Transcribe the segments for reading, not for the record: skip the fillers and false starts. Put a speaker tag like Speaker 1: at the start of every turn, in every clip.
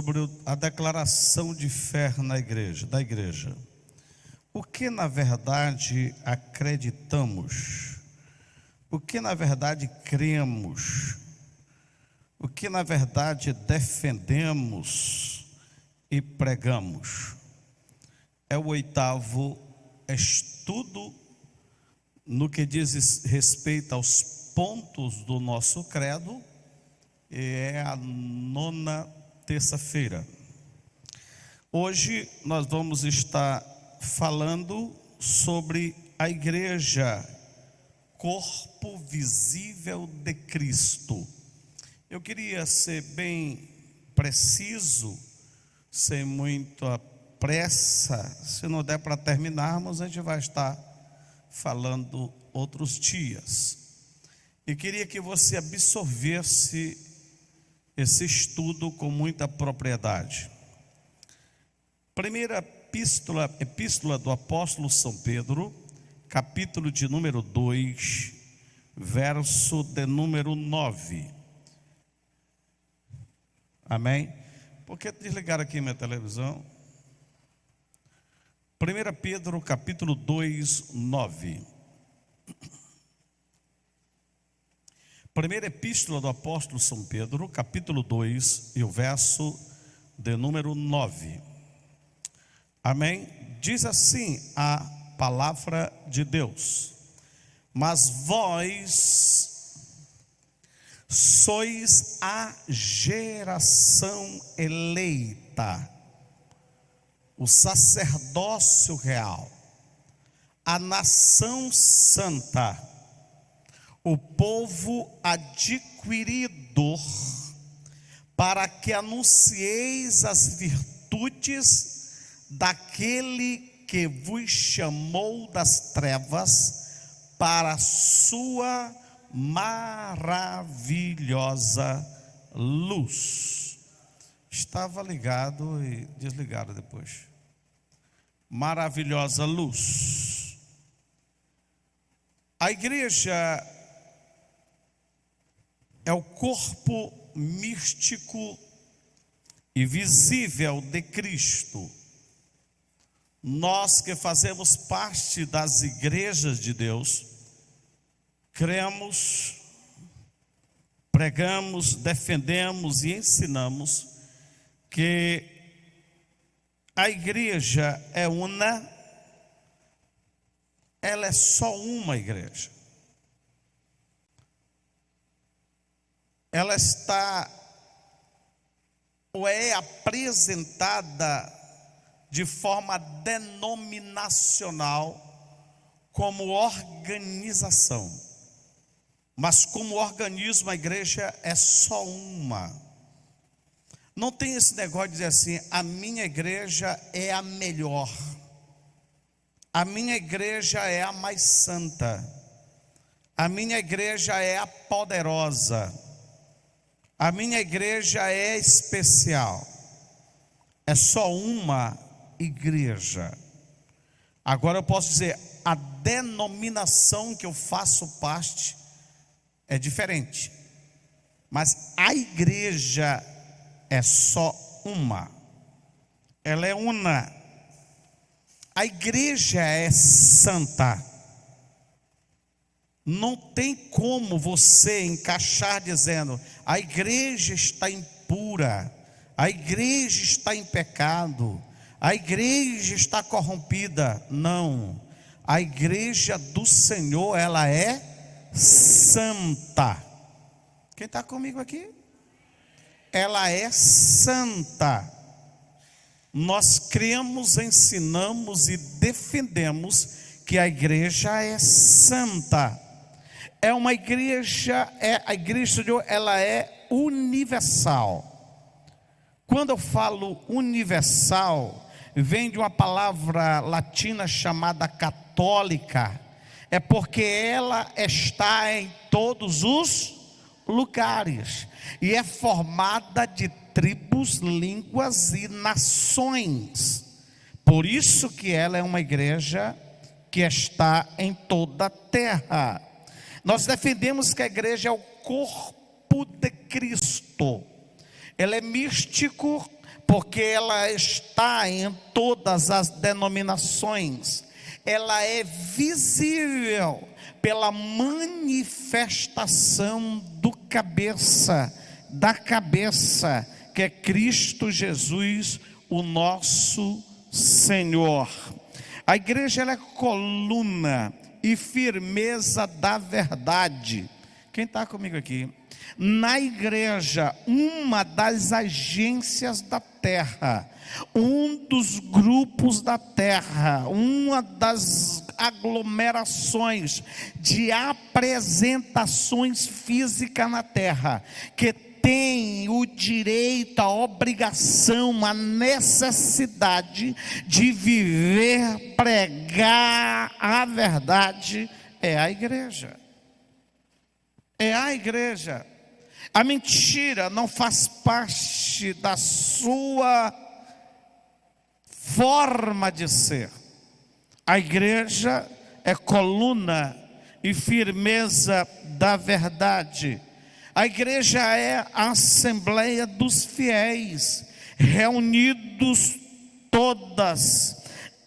Speaker 1: sobre a declaração de fé da igreja. O que na verdade acreditamos? O que na verdade cremos? O que na verdade defendemos e pregamos? É o 8º estudo no que diz respeito aos pontos do nosso credo, e é a 9ª terça-feira. Hoje nós vamos estar falando sobre a igreja, corpo visível de Cristo. Eu queria ser bem preciso, sem muita pressa. Se não der para terminarmos, a gente vai estar falando outros dias. E queria que você absorvesse esse estudo com muita propriedade. Primeira epístola do apóstolo São Pedro, capítulo de número 2, verso de número 9. Amém? Por que desligar aqui minha televisão? 1 Pedro capítulo 2, 9. Primeira epístola do apóstolo São Pedro, capítulo 2, e o verso de número 9. Amém? Diz assim a palavra de Deus: mas vós sois a geração eleita, o sacerdócio real, a nação santa, o povo adquirido, para que anuncieis as virtudes daquele que vos chamou das trevas para a sua maravilhosa luz. Estava ligado e desligado depois. Maravilhosa luz. A igreja é o corpo místico e visível de Cristo. Nós que fazemos parte das igrejas de Deus, cremos, pregamos, defendemos e ensinamos que a igreja é una, ela é só uma igreja. Ela está ou é apresentada de forma denominacional como organização, mas como organismo a igreja é só uma. Não tem esse negócio de dizer assim: a minha igreja é a melhor, a minha igreja é a mais santa, a minha igreja é a poderosa, a minha igreja é especial. É só uma igreja. Agora eu posso dizer, a denominação que eu faço parte é diferente, mas a igreja é só uma, ela é una. A igreja é santa. Não tem como você encaixar dizendo: a igreja está impura, a igreja está em pecado, a igreja está corrompida. Não, a igreja do Senhor, ela é santa. Quem está comigo aqui? Ela é santa. Nós cremos, ensinamos e defendemos que a igreja é santa. É uma igreja, a igreja de Deus, ela é universal. Quando eu falo universal, vem de uma palavra latina chamada católica. É porque ela está em todos os lugares e é formada de tribos, línguas e nações. Por isso que ela é uma igreja que está em toda a terra. Nós defendemos que a igreja é o corpo de Cristo. Ela é místico porque ela está em todas as denominações, ela é visível pela manifestação da cabeça, que é Cristo Jesus, o nosso Senhor. A igreja, ela é coluna e firmeza da verdade. Quem está comigo aqui? Na igreja, uma das agências da terra, um dos grupos da terra, uma das aglomerações de apresentações físicas na terra, que tem o direito, a obrigação, a necessidade de viver, pregar a verdade, é a igreja. É a igreja. A mentira não faz parte da sua forma de ser. A igreja é coluna e firmeza da verdade. A igreja é a assembleia dos fiéis, reunidos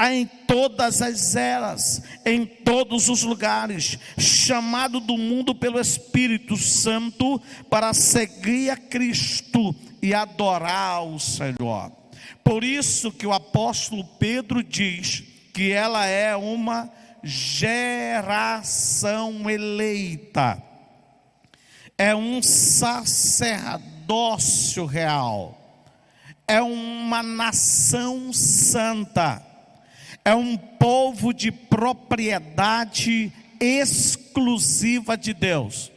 Speaker 1: em todas as eras, em todos os lugares, chamado do mundo pelo Espírito Santo para seguir a Cristo e adorar o Senhor. Por isso que o apóstolo Pedro diz que ela é uma geração eleita, é um sacerdócio real, é uma nação santa, é um povo de propriedade exclusiva de Deus,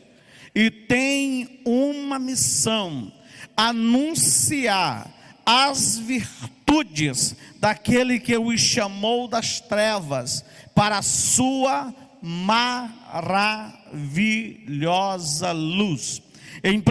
Speaker 1: e tem uma missão: anunciar as virtudes daquele que os chamou das trevas para a sua maravilhosa luz. Em 1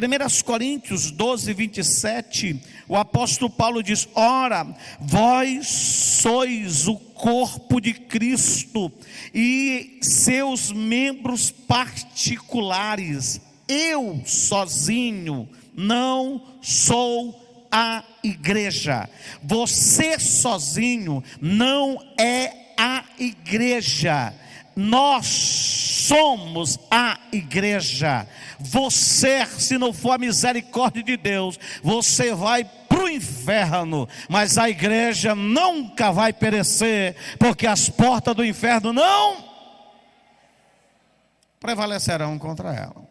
Speaker 1: Coríntios 12, 27, o apóstolo Paulo diz: ora, vós sois o corpo de Cristo e seus membros particulares. Eu sozinho não sou a igreja. Você sozinho não é a igreja. Nós somos a igreja. Você, se não for a misericórdia de Deus, você vai para o inferno, mas a igreja nunca vai perecer, porque as portas do inferno não prevalecerão contra ela.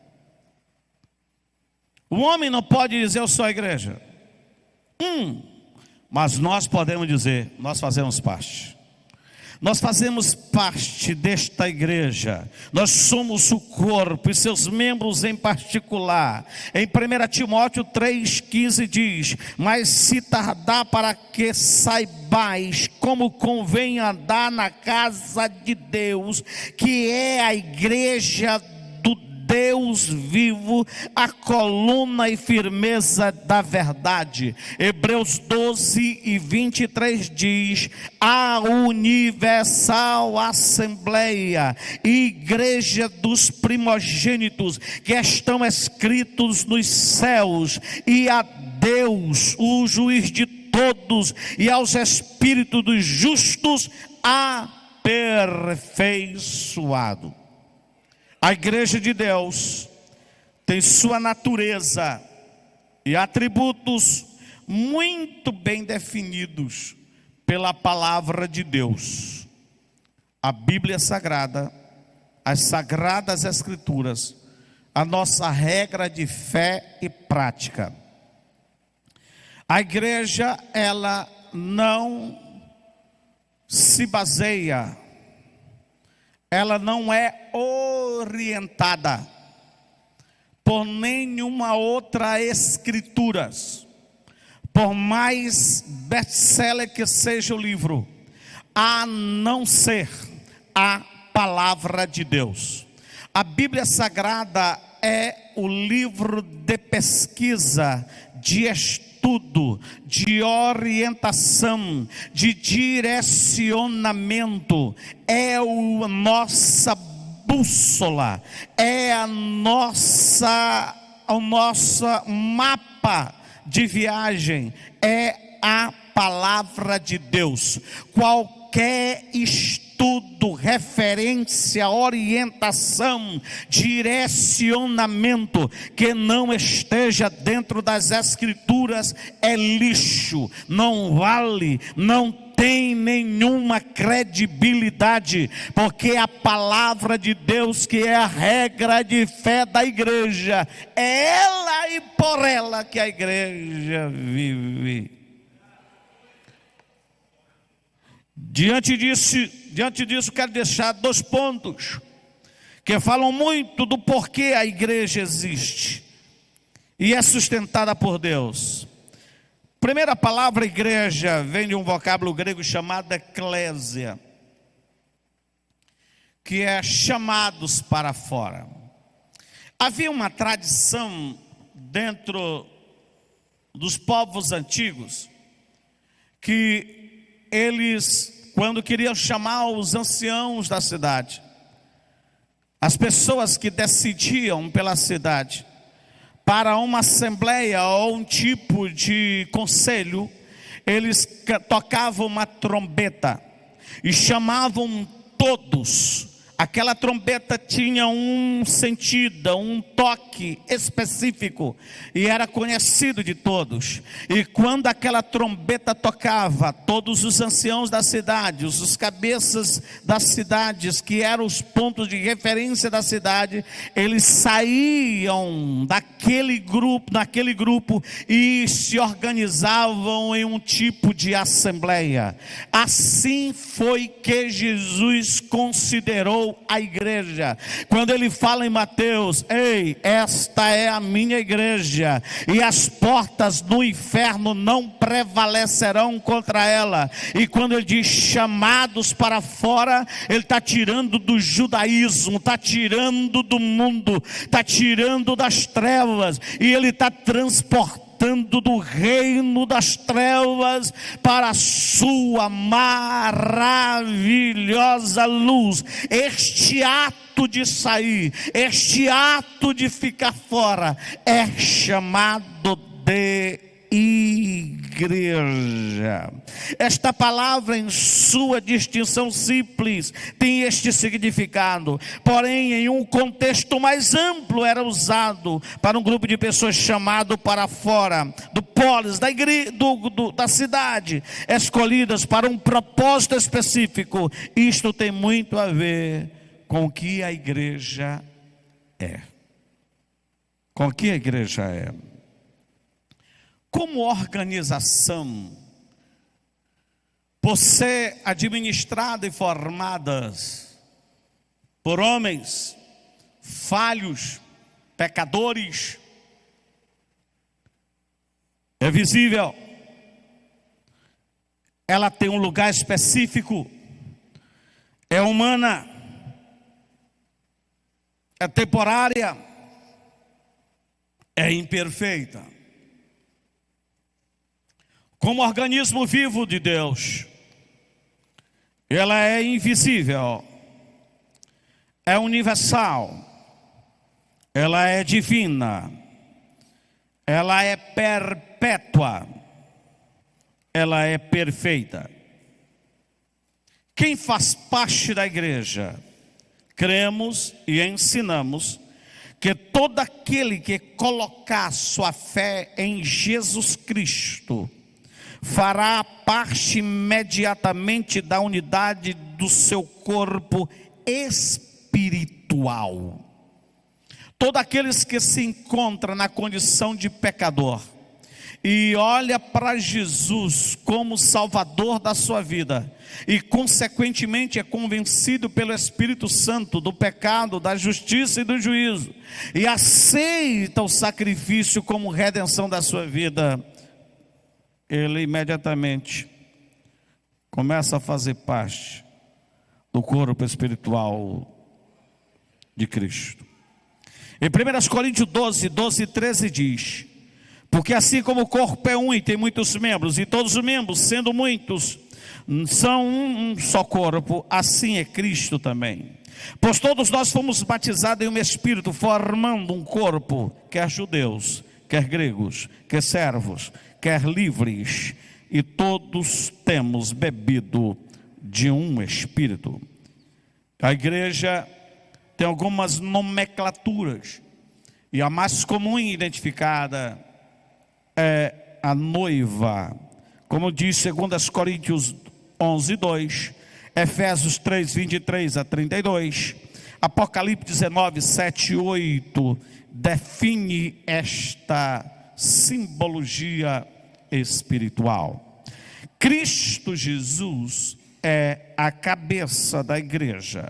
Speaker 1: O homem não pode dizer eu sou a igreja, mas nós podemos dizer, nós fazemos parte. Nós fazemos parte desta igreja, nós somos o corpo e seus membros em particular. Em 1 Timóteo 3,15 diz: mas se tardar para que saibais como convém andar na casa de Deus, que é a igreja do Deus vivo, a coluna e firmeza da verdade. Hebreus 12 e 23 diz: a universal assembleia, igreja dos primogênitos, que estão escritos nos céus, e a Deus, o juiz de todos, e aos espíritos dos justos aperfeiçoado. A igreja de Deus tem sua natureza e atributos muito bem definidos pela palavra de Deus. A Bíblia Sagrada, as Sagradas Escrituras, a nossa regra de fé e prática. A igreja, ela não se baseia, ela não é orientada por nenhuma outra escritura, por mais best-seller que seja o livro, a não ser a palavra de Deus. A Bíblia Sagrada é o livro de pesquisa, de estudo, de orientação, de direcionamento, é a nossa bússola, é o nosso mapa de viagem, é a palavra de Deus. Qualquer estudo, referência, orientação, direcionamento que não esteja dentro das Escrituras é lixo, não vale, não tem nenhuma credibilidade, porque a palavra de Deus, que é a regra de fé da igreja, é ela e por ela que a igreja vive. Diante disso, quero deixar 2 pontos que falam muito do porquê a igreja existe e é sustentada por Deus. Primeira palavra igreja vem de um vocábulo grego chamado eclésia, que é chamados para fora. Havia uma tradição dentro dos povos antigos, que eles, quando queriam chamar os anciãos da cidade, as pessoas que decidiam pela cidade, para uma assembleia ou um tipo de conselho, eles tocavam uma trombeta e chamavam todos. Aquela trombeta tinha um sentido, um toque específico e era conhecido de todos. E quando aquela trombeta tocava, todos os anciãos da cidade, os cabeças das cidades, que eram os pontos de referência da cidade, eles saíam naquele grupo e se organizavam em um tipo de assembleia. Assim foi que Jesus considerou a igreja, quando ele fala em Mateus: ei, esta é a minha igreja, e as portas do inferno não prevalecerão contra ela. E quando ele diz chamados para fora, ele está tirando do judaísmo, está tirando do mundo, está tirando das trevas, e ele está transportando do reino das trevas para a sua maravilhosa luz. Este ato de sair, este ato de ficar fora, é chamado de igreja. Esta palavra, em sua distinção simples, tem este significado, porém em um contexto mais amplo era usado para um grupo de pessoas chamado para fora do polis, da igreja, da cidade, escolhidas para um propósito específico. Isto tem muito a ver com o que a igreja é. Com o que a igreja é. Como organização, por ser administrada e formadas por homens falhos, pecadores, é visível, ela tem um lugar específico, é humana, é temporária, é imperfeita. Como organismo vivo de Deus, ela é invisível, é universal, ela é divina, ela é perpétua, ela é perfeita. Quem faz parte da igreja, cremos e ensinamos que todo aquele que colocar sua fé em Jesus Cristo fará parte imediatamente da unidade do seu corpo espiritual. Todos aqueles que se encontram na condição de pecador e olha para Jesus como Salvador da sua vida e consequentemente é convencido pelo Espírito Santo do pecado, da justiça e do juízo, e aceita o sacrifício como redenção da sua vida, ele imediatamente começa a fazer parte do corpo espiritual de Cristo. Em 1 Coríntios 12 e 13 diz: porque assim como o corpo é um e tem muitos membros, e todos os membros, sendo muitos, são um só corpo, assim é Cristo também. Pois todos nós fomos batizados em um Espírito, formando um corpo, quer judeus, quer gregos, quer servos, quer livres, e todos temos bebido de um Espírito. A igreja tem algumas nomenclaturas, e a mais comum e identificada é a noiva, como diz 2 Coríntios 11:2, Efésios 3:23-32, Apocalipse 19:7-8, define esta simbologia espiritual. Cristo Jesus é a cabeça da igreja.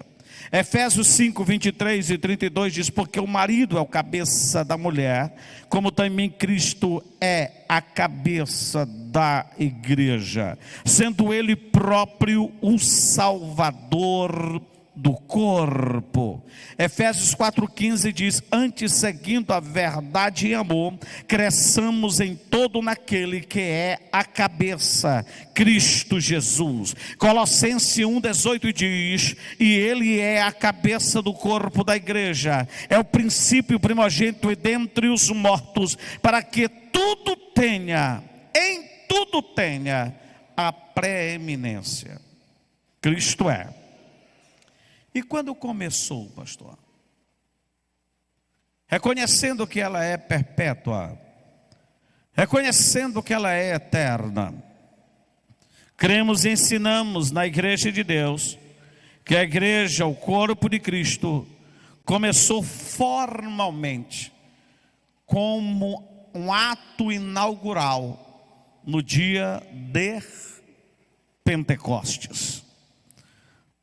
Speaker 1: Efésios 5:23-32 diz: porque o marido é o cabeça da mulher, como também Cristo é a cabeça da igreja, sendo ele próprio o Salvador do corpo. Efésios 4:15 diz: antes, seguindo a verdade e amor, cresçamos em todo naquele que é a cabeça, Cristo Jesus. Colossenses 1:18 diz: e ele é a cabeça do corpo da igreja, é o princípio primogênito dentre os mortos, para que tudo tenha, em tudo tenha a preeminência. Cristo é. E quando começou, pastor? Reconhecendo que ela é perpétua, reconhecendo que ela é eterna, cremos e ensinamos na igreja de Deus, que a igreja, o corpo de Cristo, começou formalmente, como um ato inaugural, no dia de Pentecostes.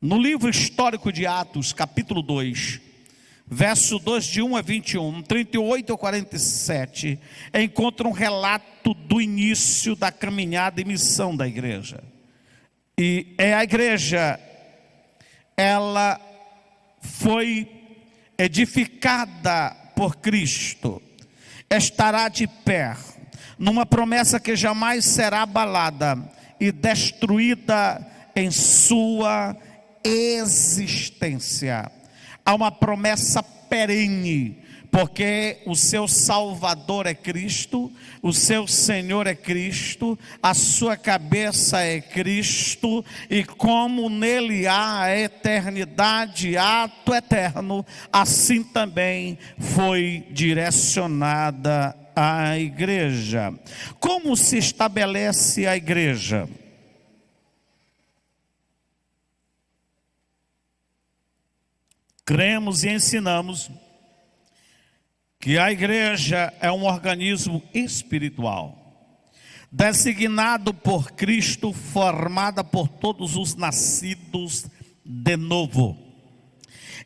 Speaker 1: No livro histórico de Atos, capítulo 2, verso 2, de 1-21, 38-47, encontra um relato do início da caminhada e missão da igreja. E a igreja, ela foi edificada por Cristo, estará de pé, numa promessa que jamais será abalada e destruída em sua existência. Há uma promessa perene, porque o seu Salvador é Cristo, o seu Senhor é Cristo, a sua cabeça é Cristo, e como nele há a eternidade, ato eterno, assim também foi direcionada a igreja. Como se estabelece a igreja? Cremos e ensinamos que a igreja é um organismo espiritual, designado por Cristo, formada por todos os nascidos de novo.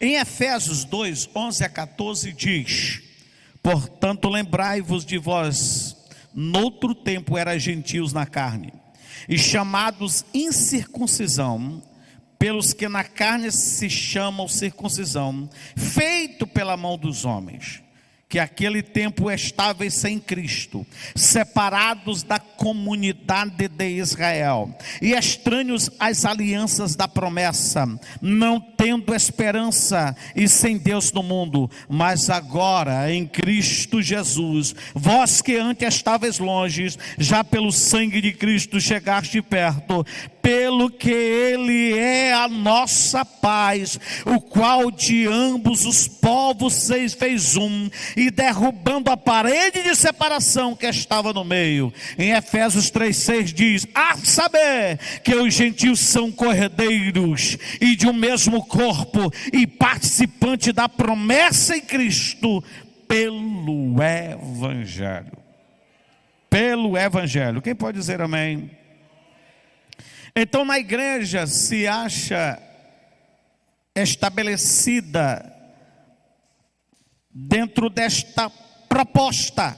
Speaker 1: Em Efésios 2, 11-14 diz: portanto, lembrai-vos de vós, noutro tempo erais gentios na carne, e chamados incircuncisão, pelos que na carne se chamam circuncisão, feito pela mão dos homens, que aquele tempo estáveis sem Cristo, separados da comunidade de Israel, e estranhos às alianças da promessa, não tendo esperança e sem Deus no mundo, mas agora em Cristo Jesus, vós que antes estáveis longe, já pelo sangue de Cristo chegaste perto, pelo que ele é a nossa paz, o qual de ambos os povos fez um, e derrubando a parede de separação que estava no meio. Em Efésios 3:6 diz: a saber que os gentios são corredeiros e de um mesmo corpo, e participante da promessa em Cristo, pelo Evangelho. Pelo Evangelho. Quem pode dizer amém? Então, na igreja se acha estabelecida dentro desta proposta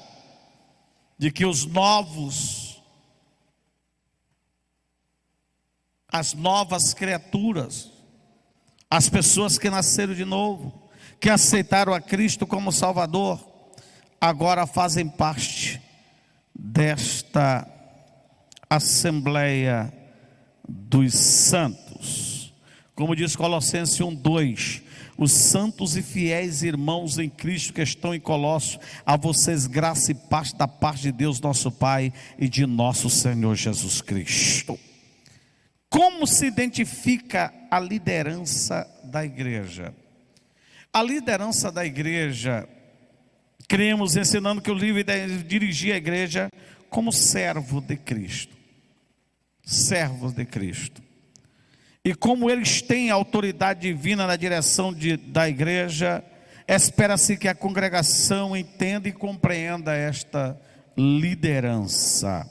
Speaker 1: de que os novos, as novas criaturas, as pessoas que nasceram de novo, que aceitaram a Cristo como Salvador, agora fazem parte desta Assembleia dos Santos. Como diz Colossenses 1:2, Os santos e fiéis irmãos em Cristo que estão em Colossos, a vocês graça e paz da parte de Deus nosso Pai e de nosso Senhor Jesus Cristo. Como se identifica a liderança da igreja? A liderança da igreja, cremos ensinando que o líder deve dirigir a igreja como servo de Cristo. Servos de Cristo. E como eles têm autoridade divina na direção da igreja, espera-se que a congregação entenda e compreenda esta liderança.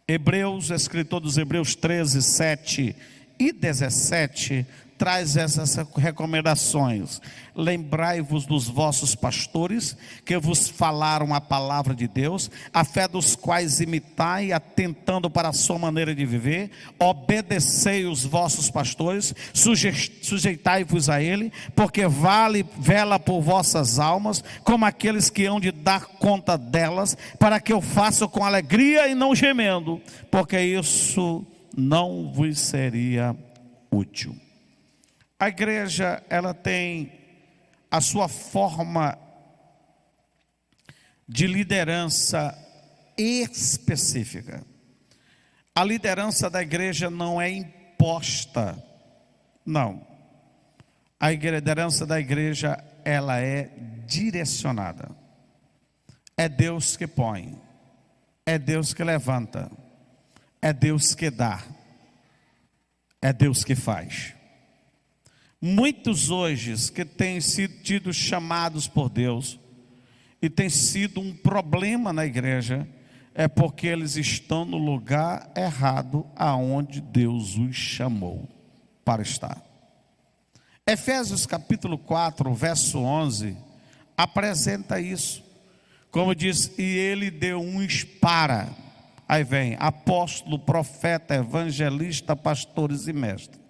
Speaker 1: Hebreus, escritor dos Hebreus 13, 7 e 17, traz essas recomendações. Lembrai-vos dos vossos pastores, que vos falaram a palavra de Deus, a fé dos quais imitai, atentando para a sua maneira de viver. Obedecei os vossos pastores, sujeitai-vos a ele, porque vela por vossas almas, como aqueles que hão de dar conta delas, para que eu faça com alegria e não gemendo, porque isso não vos seria útil. A igreja, ela tem a sua forma de liderança específica. A liderança da igreja não é imposta, não. A liderança da igreja, ela é direcionada. É Deus que põe, é Deus que levanta, é Deus que dá, é Deus que faz. Muitos hoje que têm sido chamados por Deus e tem sido um problema na igreja, é porque eles estão no lugar errado aonde Deus os chamou para estar. Efésios capítulo 4, verso 11, apresenta isso. Como diz, e ele deu uns para, aí vem, apóstolo, profeta, evangelista, pastores e mestres.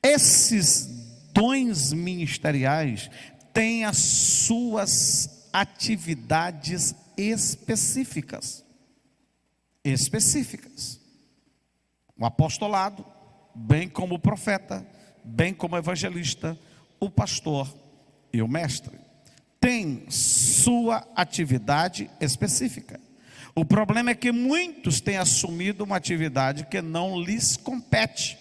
Speaker 1: Esses dons ministeriais têm as suas atividades específicas. O apostolado, bem como o profeta, bem como o evangelista, o pastor e o mestre, tem sua atividade específica. O problema é que muitos têm assumido uma atividade que não lhes compete,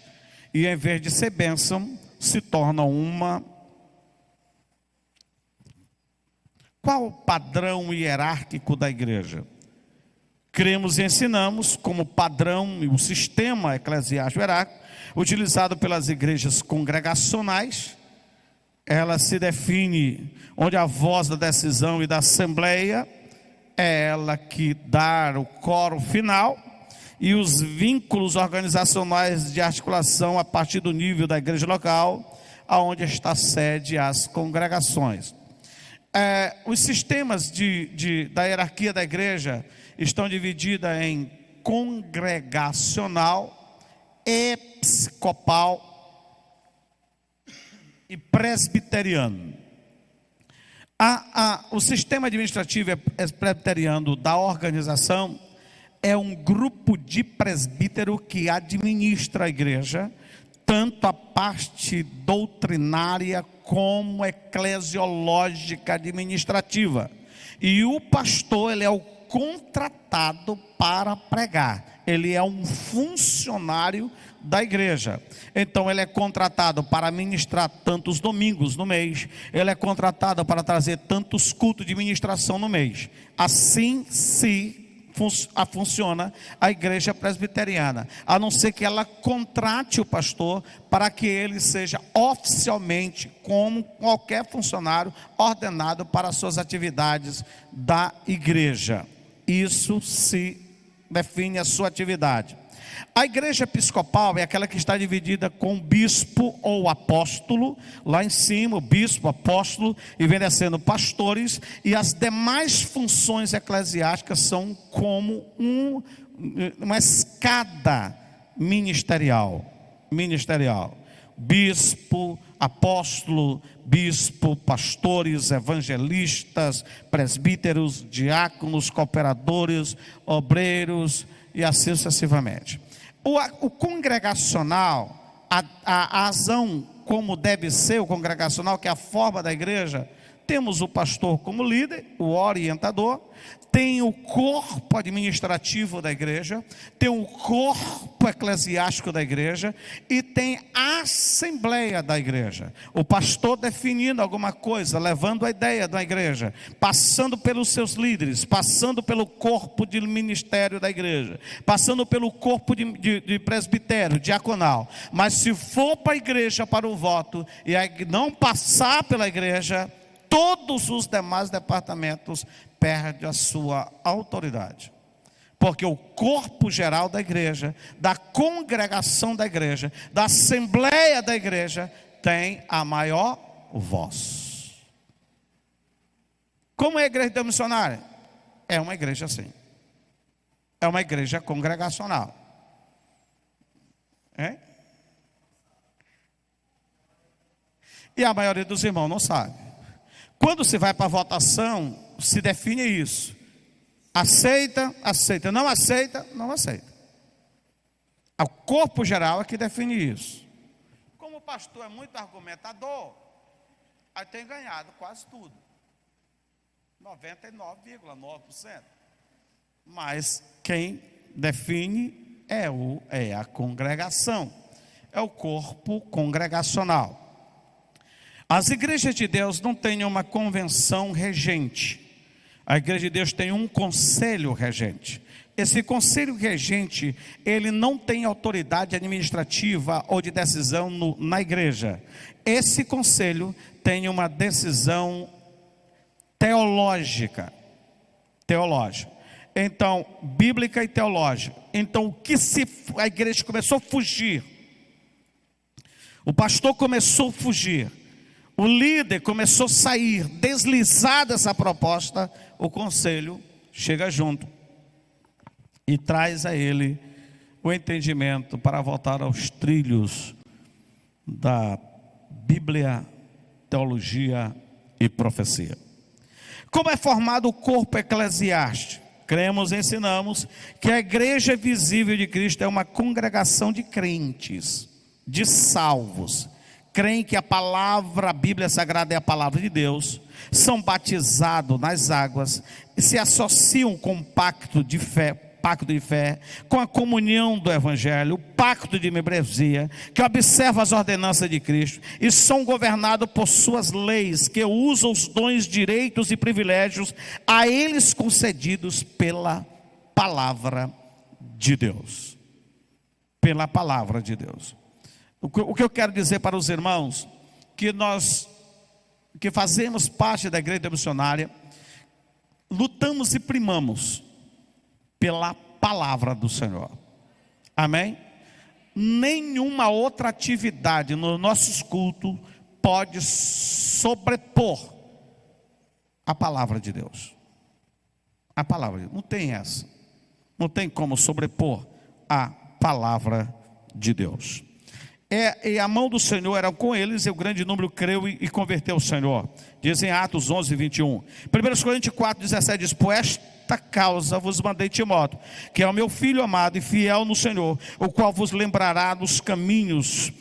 Speaker 1: e em vez de ser bênção, se torna uma. Qual o padrão hierárquico da igreja? Cremos e ensinamos como padrão e o sistema eclesiástico hierárquico utilizado pelas igrejas congregacionais. Ela se define onde a voz da decisão e da assembleia é ela que dá o coro final, e os vínculos organizacionais de articulação a partir do nível da igreja local, aonde está sede as congregações. Os sistemas da hierarquia da igreja estão divididos em congregacional, episcopal e presbiteriano. O sistema administrativo presbiteriano da organização é um grupo de presbítero que administra a igreja, tanto a parte doutrinária como eclesiológica administrativa. E o pastor, ele é o contratado para pregar. Ele é um funcionário da igreja. Então ele é contratado para ministrar tantos domingos no mês. Ele é contratado para trazer tantos cultos de ministração no mês. Assim funciona a igreja presbiteriana, a não ser que ela contrate o pastor para que ele seja oficialmente, como qualquer funcionário, ordenado para as suas atividades da igreja. Isso se define a sua atividade. A igreja episcopal é aquela que está dividida com bispo ou apóstolo, lá em cima, o bispo, apóstolo, e vem descendo pastores, e as demais funções eclesiásticas são como uma escada ministerial. Bispo, apóstolo, bispo, pastores, evangelistas, presbíteros, diáconos, cooperadores, obreiros e assim sucessivamente. O congregacional, a razão como deve ser o congregacional, que é a forma da igreja, temos o pastor como líder, o orientador, tem o corpo administrativo da igreja, tem o corpo eclesiástico da igreja e tem a assembleia da igreja. O pastor definindo alguma coisa, levando a ideia da igreja, passando pelos seus líderes, passando pelo corpo de ministério da igreja, passando pelo corpo de presbitério, diaconal. Mas se for para a igreja para o voto e não passar pela igreja, todos os demais departamentos perdem a sua autoridade. Porque o corpo geral da igreja, da congregação da igreja, da assembleia da igreja, tem a maior voz. Como é a igreja da missionária? É uma igreja assim. É uma igreja congregacional. É? E a maioria dos irmãos não sabe. Quando se vai para a votação, se define isso. Aceita, aceita. Não aceita, não aceita. O corpo geral é que define isso. Como o pastor é muito argumentador, aí tem ganhado quase tudo. 99,9%. Mas quem define é a congregação. É o corpo congregacional. As igrejas de Deus não têm uma convenção regente. A igreja de Deus tem um conselho regente. Esse conselho regente, ele não tem autoridade administrativa ou de decisão na igreja. Esse conselho tem uma decisão teológica. Então, bíblica e teológica. Então, a igreja começou a fugir. O pastor começou a fugir. O líder começou a sair, deslizar dessa proposta. O conselho chega junto e traz a ele o entendimento para voltar aos trilhos da Bíblia, teologia e profecia. Como é formado o corpo eclesiástico? Cremos e ensinamos que a igreja visível de Cristo é uma congregação de crentes, de salvos. Creem que a Bíblia Sagrada é a palavra de Deus, são batizados nas águas, e se associam com o pacto de fé, com a comunhão do Evangelho, o pacto de membresia, que observa as ordenanças de Cristo, e são governados por suas leis, que usam os dons, direitos e privilégios a eles concedidos pela palavra de Deus. Pela palavra de Deus. O que eu quero dizer para os irmãos, que nós que fazemos parte da igreja missionária, lutamos e primamos pela palavra do Senhor. Amém? Nenhuma outra atividade nos nossos cultos pode sobrepor a palavra de Deus. A palavra de Deus, não tem essa. Não tem como sobrepor a palavra de Deus. E a mão do Senhor era com eles, e o grande número creu e converteu o Senhor. Diz em Atos 11, 21. 1 Coríntios 4, 17 diz: por esta causa vos mandei Timóteo, que é o meu filho amado e fiel no Senhor, o qual vos lembrará dos caminhos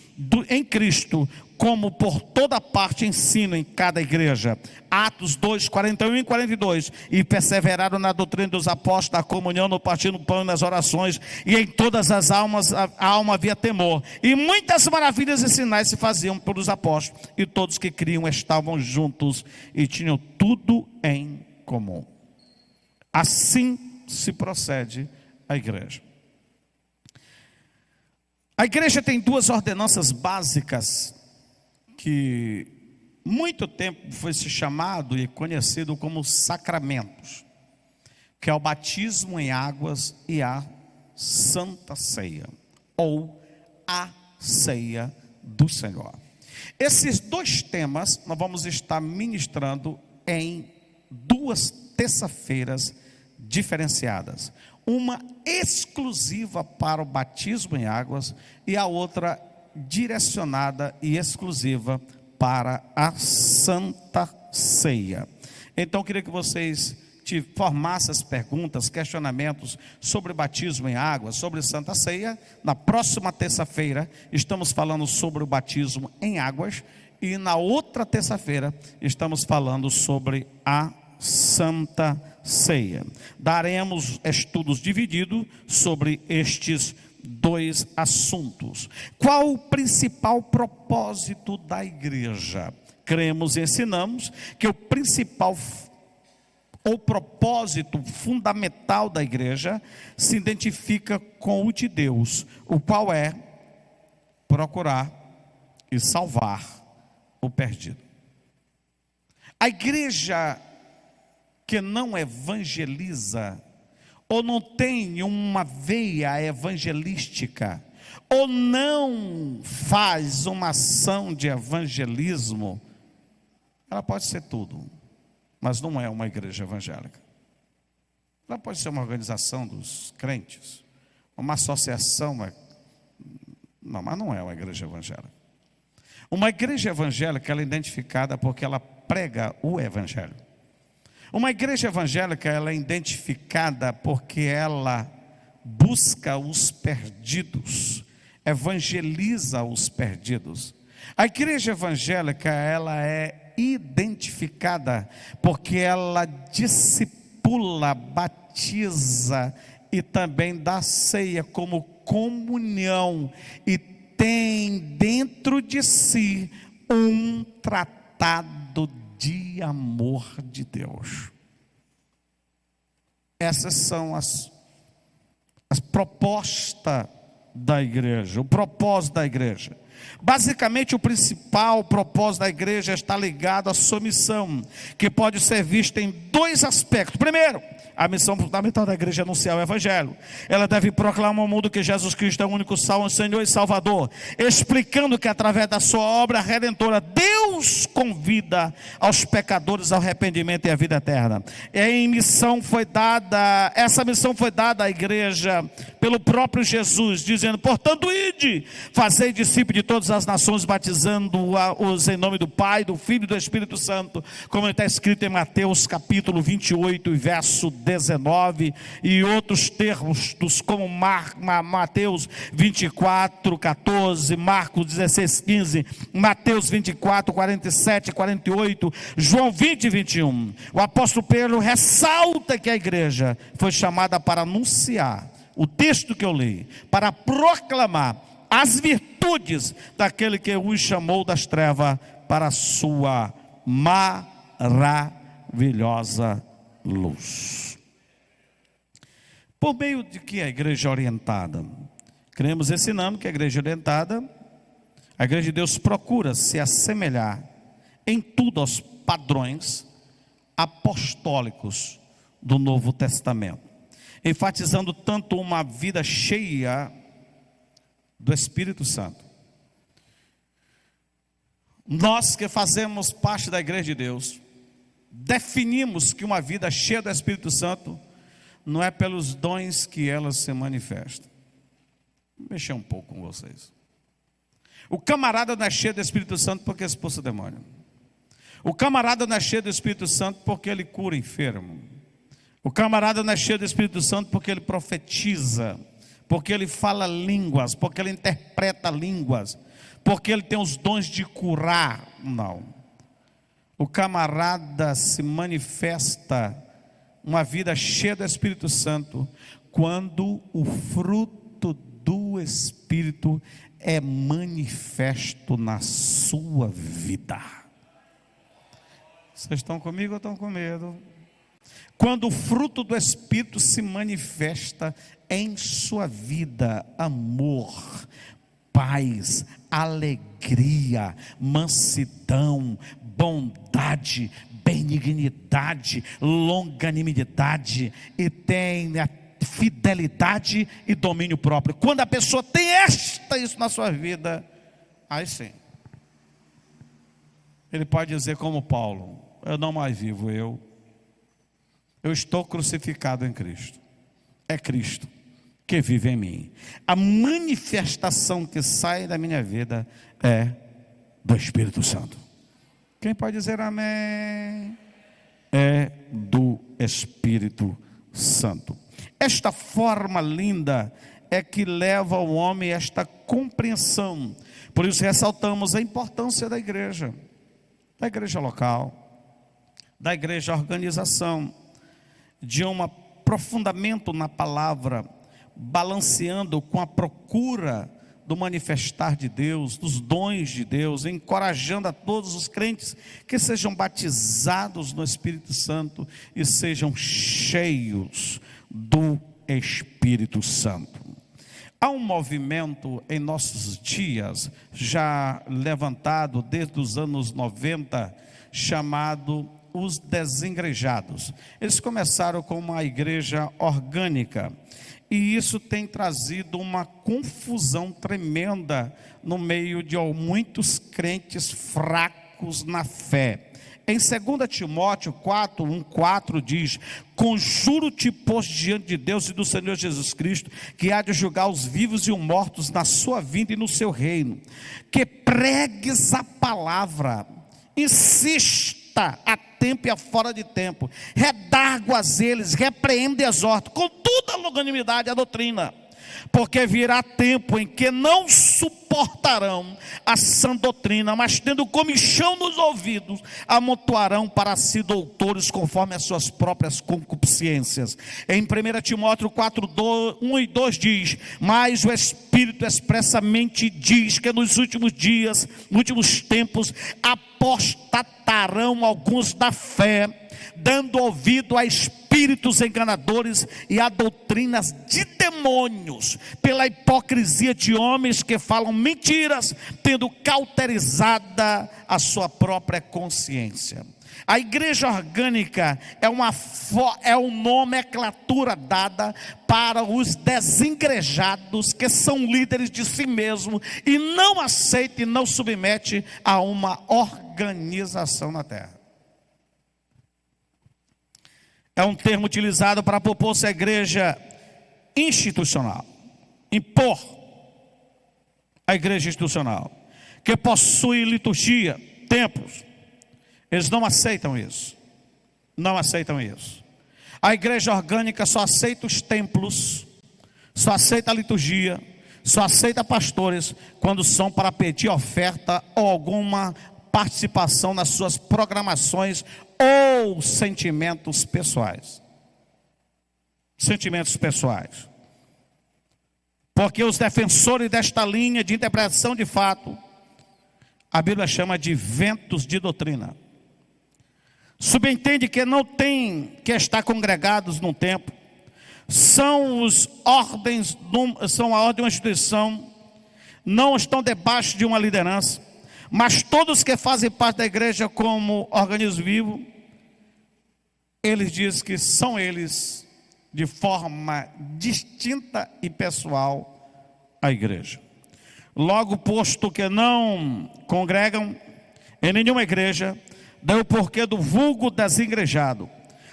Speaker 1: em Cristo, como por toda parte ensino em cada igreja. Atos 2, 41 e 42. E perseveraram na doutrina dos apóstolos, na comunhão, no partir do pão e nas orações, e em todas as almas, a alma havia temor. E muitas maravilhas e sinais se faziam pelos apóstolos, e todos que criam estavam juntos e tinham tudo em comum. Assim se procede a igreja. A igreja tem duas ordenanças básicas que muito tempo foi se chamado e conhecido como sacramentos, que é o batismo em águas e a Santa Ceia, ou a ceia do Senhor. Esses dois temas nós vamos estar ministrando em duas terça-feiras diferenciadas. Uma exclusiva para o batismo em águas e a outra direcionada e exclusiva para a Santa Ceia. Então eu queria que vocês te formasse as perguntas, questionamentos sobre batismo em água, sobre Santa Ceia, na próxima terça-feira estamos falando sobre o batismo em águas, e na outra terça-feira estamos falando sobre a Santa Ceia. Daremos estudos divididos sobre estes dois assuntos. Qual o principal propósito da igreja? Cremos e ensinamos que o principal ou propósito fundamental da igreja se identifica com o de Deus, o qual é procurar e salvar o perdido. A igreja que não evangeliza, ou não tem uma veia evangelística, ou não faz uma ação de evangelismo, ela pode ser tudo, mas não é uma igreja evangélica. Ela pode ser uma organização dos crentes, uma associação, mas não é uma igreja evangélica. Uma igreja evangélica, ela é identificada porque ela prega o evangelho. Uma igreja evangélica, ela é identificada porque ela busca os perdidos, evangeliza os perdidos. A igreja evangélica, ela é identificada porque ela discipula, batiza e também dá ceia como comunhão, e tem dentro de si um tratado de amor de Deus. Essas são as propostas da igreja, o propósito da igreja. Basicamente, o principal propósito da igreja está ligado à sua missão, que pode ser vista em dois aspectos. Primeiro, a missão fundamental da igreja é anunciar o evangelho. Ela deve proclamar ao mundo que Jesus Cristo é o único Senhor e Salvador, explicando que através da sua obra redentora, Deus convida aos pecadores ao arrependimento e à vida eterna. Essa missão foi dada à igreja pelo próprio Jesus, dizendo: portanto, ide, fazei discípulos de todas as nações, batizando-os em nome do Pai, do Filho e do Espírito Santo, como está escrito em Mateus capítulo 28 e verso 19, e outros termos como Mateus 24, 14, Marcos 16, 15, Mateus 24, 47, 48, João 20, 21. O apóstolo Pedro ressalta que a igreja foi chamada para anunciar o texto que eu li, para proclamar as virtudes daquele que os chamou das trevas para a sua maravilhosa luz. Por meio de que a igreja é orientada? Cremos ensinando que a igreja orientada, a igreja de Deus procura se assemelhar em tudo aos padrões apostólicos do Novo Testamento, enfatizando tanto uma vida cheia do Espírito Santo. Nós que fazemos parte da igreja de Deus, definimos que uma vida cheia do Espírito Santo não é pelos dons que ela se manifesta. Vou mexer um pouco com vocês. O camarada não é cheio do Espírito Santo porque expulsa o demônio. O camarada não é cheio do Espírito Santo porque ele cura enfermo. O camarada não é cheio do Espírito Santo porque ele profetiza, porque ele fala línguas, porque ele interpreta línguas, porque ele tem os dons de curar. Não. O camarada se manifesta uma vida cheia do Espírito Santo quando o fruto do Espírito é manifesto na sua vida. Vocês estão comigo ou estão com medo? Quando o fruto do Espírito se manifesta em sua vida: amor, paz, alegria, mansidão, bondade, benignidade, longanimidade, e tem a fidelidade e domínio próprio. Quando a pessoa tem isso na sua vida, aí sim, ele pode dizer como Paulo: eu não mais vivo eu estou crucificado em Cristo, é Cristo que vive em mim. A manifestação que sai da minha vida é do Espírito Santo. Quem pode dizer amém? É do Espírito Santo. Esta forma linda é que leva o homem a esta compreensão. Por isso ressaltamos a importância da igreja local, da igreja organização, de um aprofundamento na palavra, balanceando com a procura do manifestar de Deus, dos dons de Deus, encorajando a todos os crentes que sejam batizados no Espírito Santo e sejam cheios do Espírito Santo. Há um movimento em nossos dias, já levantado desde os anos 90, chamado os desengrejados. Eles começaram com uma igreja orgânica, e isso tem trazido uma confusão tremenda no meio de muitos crentes fracos na fé. Em 2 Timóteo 4:1-4 diz: conjuro-te, pois, diante de Deus e do Senhor Jesus Cristo, que há de julgar os vivos e os mortos na sua vinda e no seu reino, que pregues a palavra, insista a tempo e a fora de tempo, redarguas eles, repreende e exorta, com toda a longanimidade a doutrina, porque virá tempo em que não suportarão a sã doutrina, mas tendo comichão nos ouvidos, amontoarão para si doutores conforme as suas próprias concupiscências. Em 1 Timóteo 4:1-2 diz: mas o Espírito expressamente diz que nos últimos dias, nos últimos tempos, apostatarão alguns da fé, dando ouvido a espíritos enganadores e a doutrinas de demônios, pela hipocrisia de homens que falam mentiras, tendo cauterizada a sua própria consciência. A igreja orgânica é uma nomenclatura dada para os desengrejados, que são líderes de si mesmos e não aceitam e não submetem a uma organização na terra. É um termo utilizado para propor-se a igreja institucional, impor a igreja institucional, que possui liturgia, templos. Eles não aceitam isso, não aceitam isso. A igreja orgânica só aceita os templos, só aceita a liturgia, só aceita pastores quando são para pedir oferta ou alguma participação nas suas programações ou sentimentos pessoais. Sentimentos pessoais. Porque os defensores desta linha de interpretação de fato, a Bíblia chama de ventos de doutrina. Subentende que não tem que estar congregados num templo. São a ordem de uma instituição, não estão debaixo de uma liderança, mas todos que fazem parte da igreja como organismo vivo, eles dizem que são eles, de forma distinta e pessoal, a igreja. Logo, posto que não congregam em nenhuma igreja, daí o porquê do vulgo desengrejado,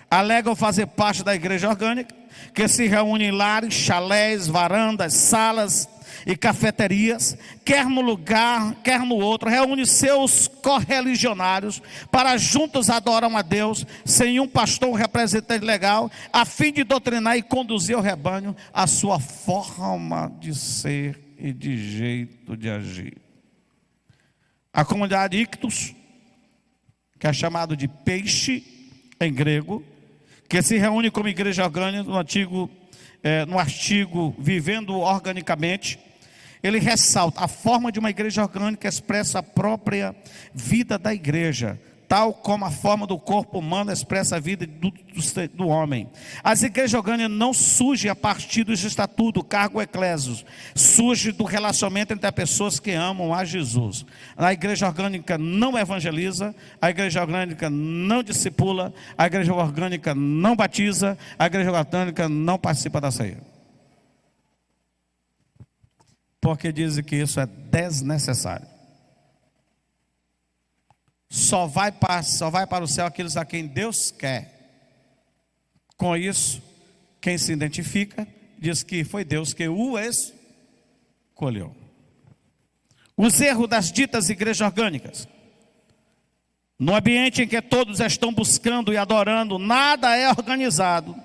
Speaker 1: alegam fazer parte da igreja orgânica, que se reúne em lares, chalés, varandas, salas e cafeterias, quer no lugar, quer no outro, reúne seus correligionários para juntos adorar a Deus, sem um pastor ou representante legal, a fim de doutrinar e conduzir o rebanho à sua forma de ser e de jeito de agir. A comunidade ictus, que é chamado de peixe em grego, que se reúne como igreja orgânica no artigo Vivendo Organicamente, ele ressalta: a forma de uma igreja orgânica expressa a própria vida da igreja, tal como a forma do corpo humano expressa a vida do homem. As igrejas orgânicas não surgem a partir dos estatutos, cargo eclésios, surge do relacionamento entre as pessoas que amam a Jesus. A igreja orgânica não evangeliza, a igreja orgânica não discipula, a igreja orgânica não batiza, a igreja orgânica não participa da ceia. Porque dizem que isso é desnecessário. Só vai para o céu aqueles a quem Deus quer. Com isso, quem se identifica, diz que foi Deus que o escolheu. Os erros das ditas igrejas orgânicas. No ambiente em que todos estão buscando e adorando, nada é organizado.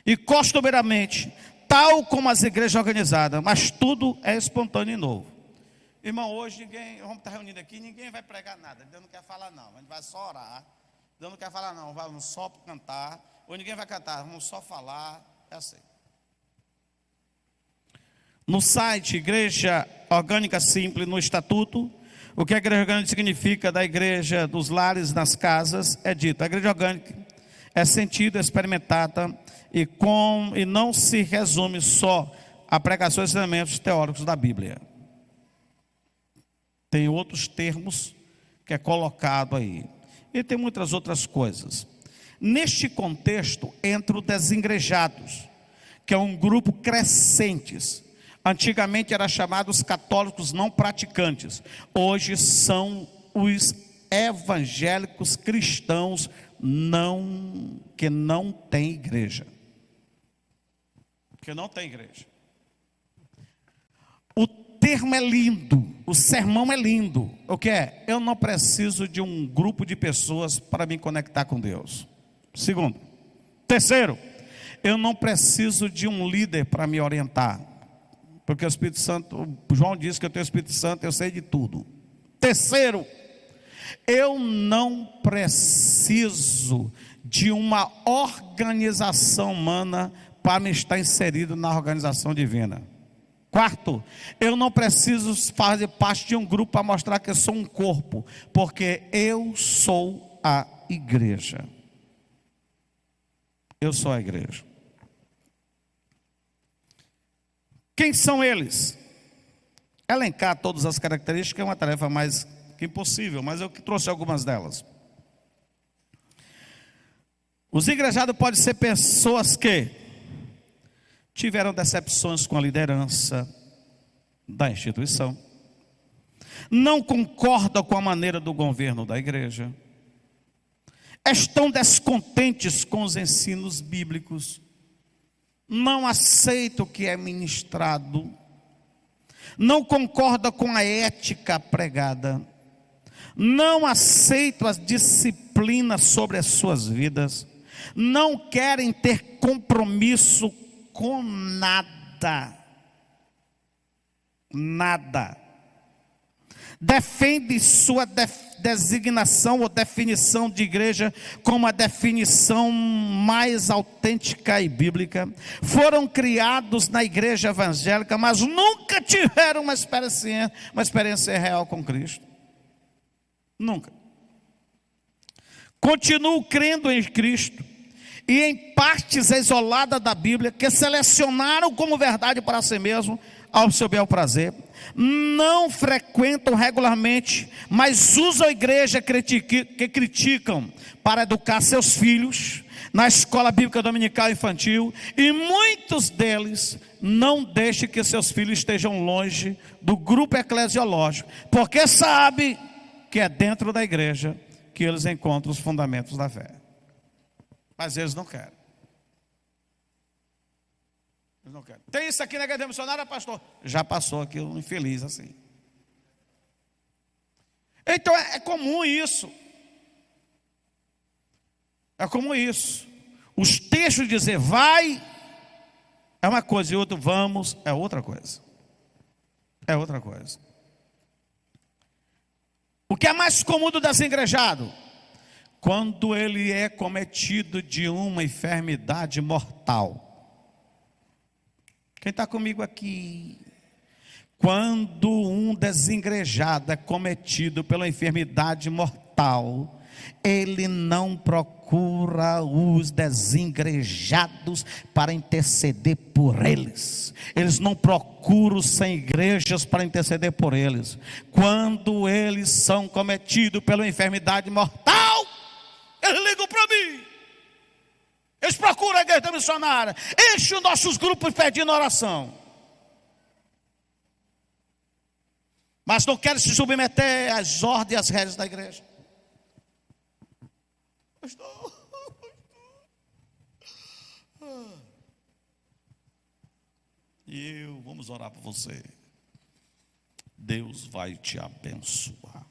Speaker 1: E costumeiramente, tal como as igrejas organizadas, mas tudo é espontâneo e novo. Irmão, hoje vamos estar reunidos aqui, ninguém vai pregar nada. Deus não quer falar não, a gente vai só orar. Deus não quer falar não, vamos só cantar. Ou ninguém vai cantar, vamos só falar. É assim. No site Igreja Orgânica Simples, no estatuto, o que a igreja orgânica significa da igreja dos lares nas casas, é dito: a igreja orgânica é sentida, experimentada e não se resume só a pregações e ensinamentos teóricos da Bíblia. Tem outros termos que é colocado aí. E tem muitas outras coisas. Neste contexto, entra os desigrejados, que é um grupo crescentes. Antigamente era chamado os católicos não praticantes. Hoje são os evangélicos cristãos que não têm igreja. Que não tem igreja. O termo é lindo, o sermão é lindo. O que é? Eu não preciso de um grupo de pessoas para me conectar com Deus. Segundo. Terceiro, eu não preciso de um líder para me orientar. Porque o Espírito Santo, João diz que eu tenho o Espírito Santo, eu sei de tudo. Terceiro, eu não preciso de uma organização humana para me estar inserido na organização divina. Quarto, eu não preciso fazer parte de um grupo para mostrar que eu sou um corpo, porque eu sou a igreja. Eu sou a igreja. Quem são eles? Elencar todas as características é uma tarefa mais que impossível, mas eu trouxe algumas delas. Os igrejados podem ser pessoas que tiveram decepções com a liderança da instituição, não concordam com a maneira do governo da igreja, estão descontentes com os ensinos bíblicos, não aceita o que é ministrado, não concorda com a ética pregada, não aceita as disciplinas sobre as suas vidas, não querem ter compromisso com nada, defende sua designação ou definição de igreja como a definição mais autêntica e bíblica, foram criados na igreja evangélica, mas nunca tiveram uma experiência real com Cristo, nunca, continuam crendo em Cristo, e em partes isoladas da Bíblia, que selecionaram como verdade para si mesmo, ao seu bel prazer, não frequentam regularmente, mas usam a igreja que criticam para educar seus filhos, na escola bíblica dominical infantil, e muitos deles não deixam que seus filhos estejam longe do grupo eclesiológico, porque sabe que é dentro da igreja que eles encontram os fundamentos da fé. Mas eles não querem. Eles não querem. Tem isso aqui na igreja missionária, pastor? Já passou aqui um infeliz assim. Então é comum isso. É comum isso. Os textos dizer vai é uma coisa, e outro vamos é outra coisa. É outra coisa. O que é mais comum do desengrejado? Quando ele é cometido de uma enfermidade mortal. Quem está comigo aqui? Quando um desengrejado é cometido pela enfermidade mortal, ele não procura os desengrejados para interceder por eles. Eles não procuram sem igrejas para interceder por eles. Quando eles são cometidos pela enfermidade mortal, eles ligam para mim. Eles procuram a igreja missionária. Enchem os nossos grupos pedindo oração. Mas não querem se submeter às ordens e às regras da igreja. E vamos orar por você. Deus vai te abençoar.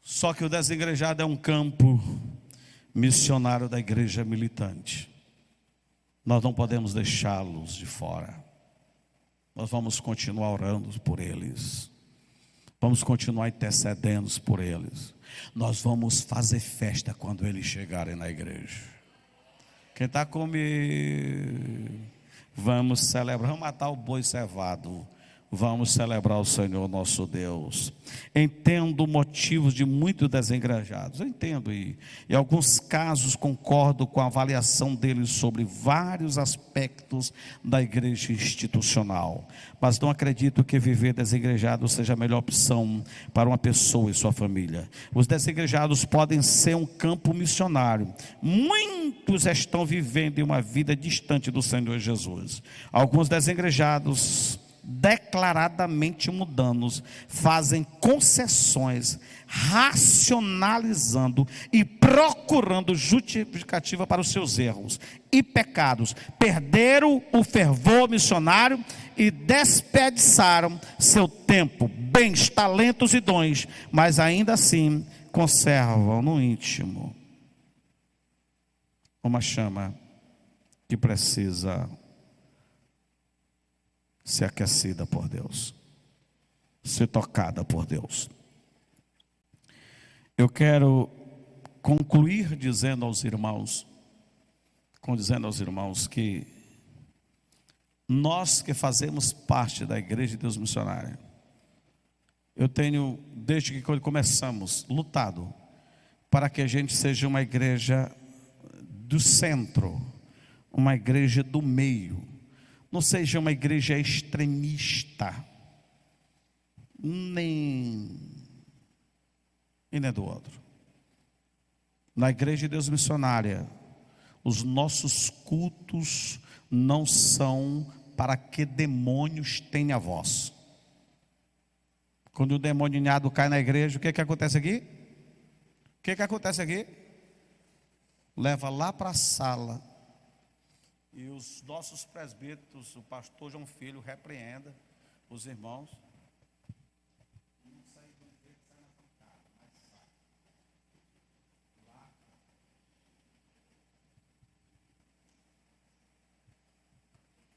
Speaker 1: Só que o Desengrejado é um campo missionário da igreja militante. Nós não podemos deixá-los de fora. Nós vamos continuar orando por eles. Vamos continuar intercedendo por eles. Nós vamos fazer festa quando eles chegarem na igreja. Quem está comigo? Vamos celebrar, vamos matar o boi cevado. Vamos celebrar o Senhor nosso Deus. Entendo motivos de muitos desengrejados. Eu entendo e em alguns casos concordo com a avaliação deles sobre vários aspectos da igreja institucional. Mas não acredito que viver desengrejado seja a melhor opção para uma pessoa e sua família. Os desengrejados podem ser um campo missionário. Muitos estão vivendo em uma vida distante do Senhor Jesus. Alguns desengrejados declaradamente mundanos fazem concessões, racionalizando e procurando justificativa para os seus erros e pecados. Perderam o fervor missionário e desperdiçaram seu tempo, bens, talentos e dons, mas ainda assim conservam no íntimo uma chama que precisa ser aquecida por Deus, ser tocada por Deus. Eu quero concluir dizendo aos irmãos que nós que fazemos parte da Igreja de Deus Missionária, eu tenho, desde que começamos, lutado para que a gente seja uma igreja do centro, uma igreja do meio, não seja uma igreja extremista, nem do outro. Na Igreja de Deus Missionária, os nossos cultos não são para que demônios tenham voz. Quando o demoninhado cai na igreja, o que acontece aqui? O que acontece aqui? Leva lá para a sala. E os nossos presbíteros, o pastor João Filho, repreenda os irmãos.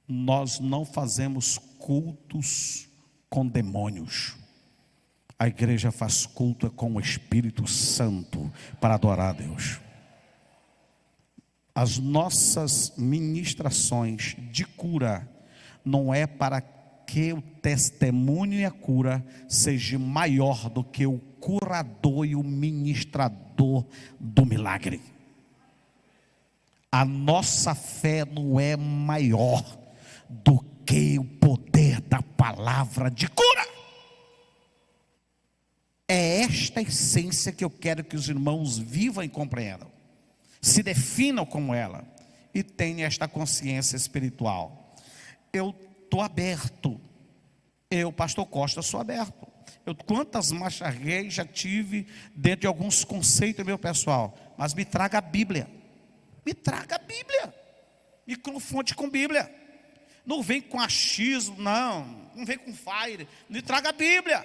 Speaker 1: Nós não fazemos cultos com demônios. A igreja faz culto com o Espírito Santo para adorar a Deus. As nossas ministrações de cura não é para que o testemunho e a cura seja maior do que o curador e o ministrador do milagre. A nossa fé não é maior do que o poder da palavra de cura. É esta essência que eu quero que os irmãos vivam e compreendam. Se definam como ela e tenham esta consciência espiritual. Eu estou aberto. Eu, pastor Costa, sou aberto. Quantas macharreis já tive dentro de alguns conceitos meu pessoal. Mas me traga a Bíblia. Me traga a Bíblia. Me confronte com Bíblia. Não vem com achismo, não vem com fire. Me traga a Bíblia.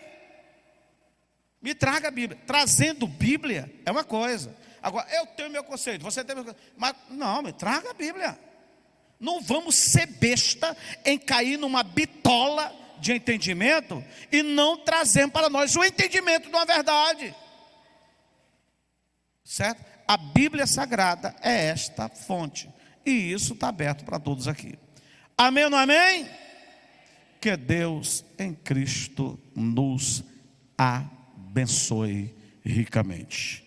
Speaker 1: Me traga a Bíblia. Trazendo Bíblia é uma coisa. Agora, eu tenho meu conceito, você tem meu conceito. Mas não, me traga a Bíblia. Não vamos ser besta em cair numa bitola de entendimento e não trazer para nós o entendimento de uma verdade. Certo? A Bíblia Sagrada é esta fonte. E isso está aberto para todos aqui. Amém ou não amém? Que Deus em Cristo nos abençoe ricamente.